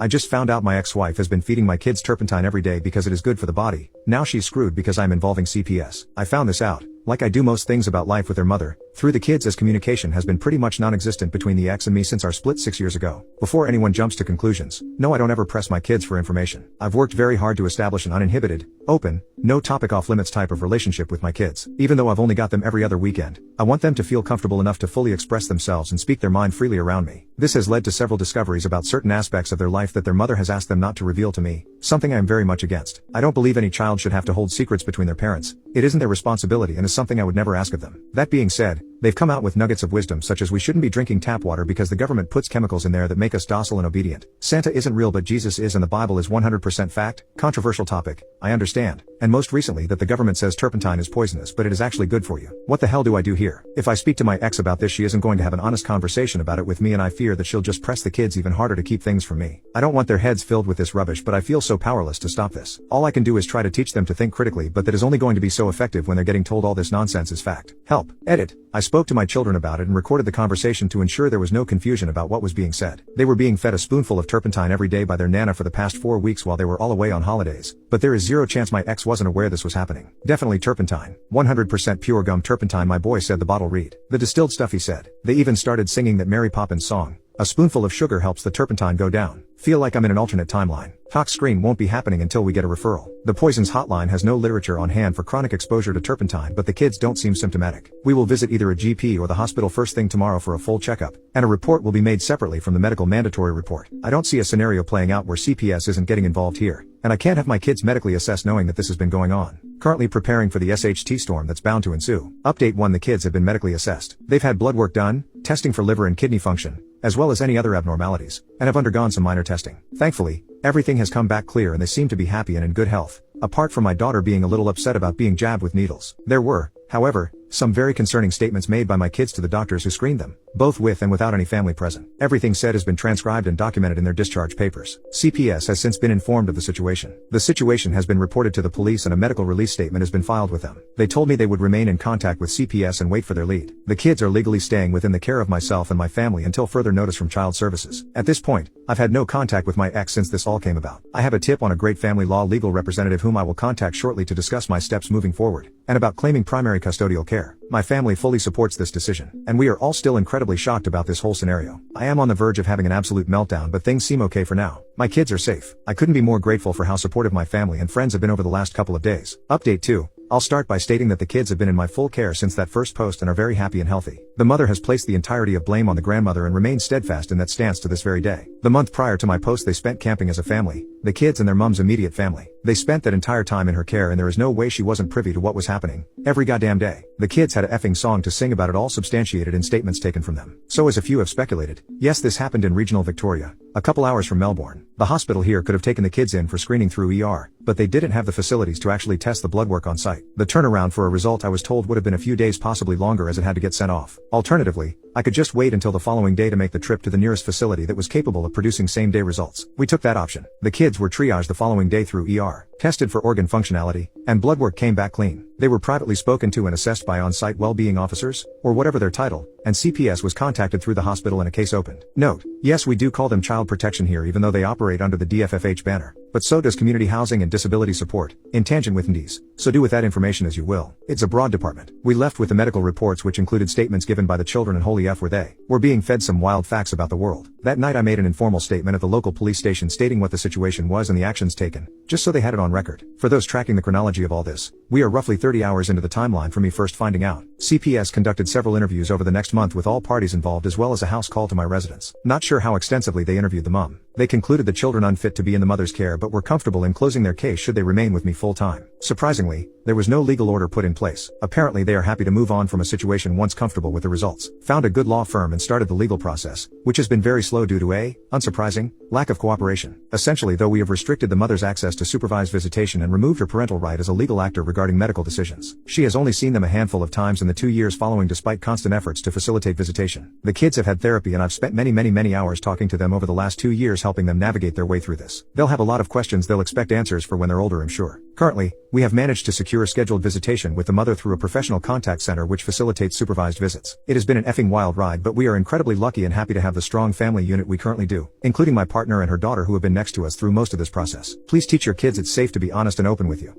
I just found out my ex-wife has been feeding my kids turpentine every day because it is good for the body. Now she's screwed because I'm involving CPS. I found this out, like I do most things about life with their mother, through the kids, as communication has been pretty much non-existent between the ex and me since our split 6 years ago. Before anyone jumps to conclusions, no, I don't ever press my kids for information. I've worked very hard to establish an uninhibited, open, no topic off limits type of relationship with my kids. Even though I've only got them every other weekend, I want them to feel comfortable enough to fully express themselves and speak their mind freely around me. This has led to several discoveries about certain aspects of their life that their mother has asked them not to reveal to me, something I am very much against. I don't believe any child should have to hold secrets between their parents. It isn't their responsibility and is something I would never ask of them. That being said, they've come out with nuggets of wisdom such as we shouldn't be drinking tap water because the government puts chemicals in there that make us docile and obedient. Santa isn't real but Jesus is and the Bible is 100% fact. Controversial topic, I understand. And most recently that the government says turpentine is poisonous but it is actually good for you. What the hell do I do here? If I speak to my ex about this, she isn't going to have an honest conversation about it with me and I fear that she'll just press the kids even harder to keep things from me. I don't want their heads filled with this rubbish but I feel so powerless to stop this. All I can do is try to teach them to think critically, but that is only going to be so effective when they're getting told all this nonsense is fact. Help. Edit. I spoke to my children about it and recorded the conversation to ensure there was no confusion about what was being said. They were being fed a spoonful of turpentine every day by their nana for the past 4 weeks while they were all away on holidays, but there is zero chance my ex wasn't aware this was happening. Definitely turpentine. 100% pure gum turpentine, my boy said the bottle read. The distilled stuff, he said. They even started singing that Mary Poppins song. A spoonful of sugar helps the turpentine go down. Feel like I'm in an alternate timeline. Talk screen won't be happening until we get a referral. The poisons hotline has no literature on hand for chronic exposure to turpentine, but the kids don't seem symptomatic. We will visit either a GP or the hospital first thing tomorrow for a full checkup, and a report will be made separately from the medical mandatory report. I don't see a scenario playing out where CPS isn't getting involved here, and I can't have my kids medically assessed knowing that this has been going on. Currently preparing for the SHT storm that's bound to ensue. Update 1: the kids have been medically assessed. They've had blood work done, testing for liver and kidney function, as well as any other abnormalities, and have undergone some minor testing. Thankfully, everything has come back clear and they seem to be happy and in good health, apart from my daughter being a little upset about being jabbed with needles. There were, however, some very concerning statements made by my kids to the doctors who screened them, both with and without any family present. Everything said has been transcribed and documented in their discharge papers. CPS has since been informed of the situation. The situation has been reported to the police and a medical release statement has been filed with them. They told me they would remain in contact with CPS and wait for their lead. The kids are legally staying within the care of myself and my family until further notice from Child Services. At this point, I've had no contact with my ex since this all came about. I have a tip on a great family law legal representative whom I will contact shortly to discuss my steps moving forward, and about claiming primary custodial care. My family fully supports this decision, and we are all still incredibly shocked about this whole scenario. I am on the verge of having an absolute meltdown, but things seem okay for now. My kids are safe. I couldn't be more grateful for how supportive my family and friends have been over the last couple of days. Update 2. I'll start by stating that the kids have been in my full care since that first post and are very happy and healthy. The mother has placed the entirety of blame on the grandmother and remains steadfast in that stance to this very day. The month prior to my post they spent camping as a family, the kids and their mom's immediate family. They spent that entire time in her care and there is no way she wasn't privy to what was happening, every goddamn day. The kids had a effing song to sing about it, all substantiated in statements taken from them. So as a few have speculated, yes, this happened in regional Victoria, a couple hours from Melbourne. The hospital here could have taken the kids in for screening through ER, but they didn't have the facilities to actually test the blood work on site. The turnaround for a result, I was told, would have been a few days, possibly longer, as it had to get sent off. Alternatively, I could just wait until the following day to make the trip to the nearest facility that was capable of producing same-day results. We took that option. The kids were triaged the following day through ER, tested for organ functionality, and blood work came back clean. They were privately spoken to and assessed by on-site well-being officers, or whatever their title, and CPS was contacted through the hospital and a case opened. Note: yes, we do call them child protection here even though they operate under the DFFH banner, but so does community housing and disability support, in tangent with NDS, so do with that information as you will. It's a broad department. We left with the medical reports, which included statements given by the children, and holy F were they. We're being fed some wild facts about the world. That night I made an informal statement at the local police station stating what the situation was and the actions taken, just so they had it on record. For those tracking the chronology of all this, we are roughly 30 hours into the timeline from me first finding out. CPS conducted several interviews over the next month with all parties involved, as well as a house call to my residence. Not sure how extensively they interviewed the mom. They concluded the children unfit to be in the mother's care but were comfortable in closing their case should they remain with me full time. Surprisingly, there was no legal order put in place. Apparently they are happy to move on from a situation once comfortable with the results. Found a good law firm and started the legal process, which has been very slow due to a, unsurprising, lack of cooperation. Essentially though, we have restricted the mother's access to supervised visitation and removed her parental right as a legal actor regarding medical decisions. She has only seen them a handful of times and the 2 years following despite constant efforts to facilitate visitation. The kids have had therapy and I've spent many hours talking to them over the last 2 years helping them navigate their way through this. They'll have a lot of questions they'll expect answers for when they're older, I'm sure. Currently, we have managed to secure a scheduled visitation with the mother through a professional contact center which facilitates supervised visits. It has been an effing wild ride, but we are incredibly lucky and happy to have the strong family unit we currently do, including my partner and her daughter who have been next to us through most of this process. Please teach your kids it's safe to be honest and open with you.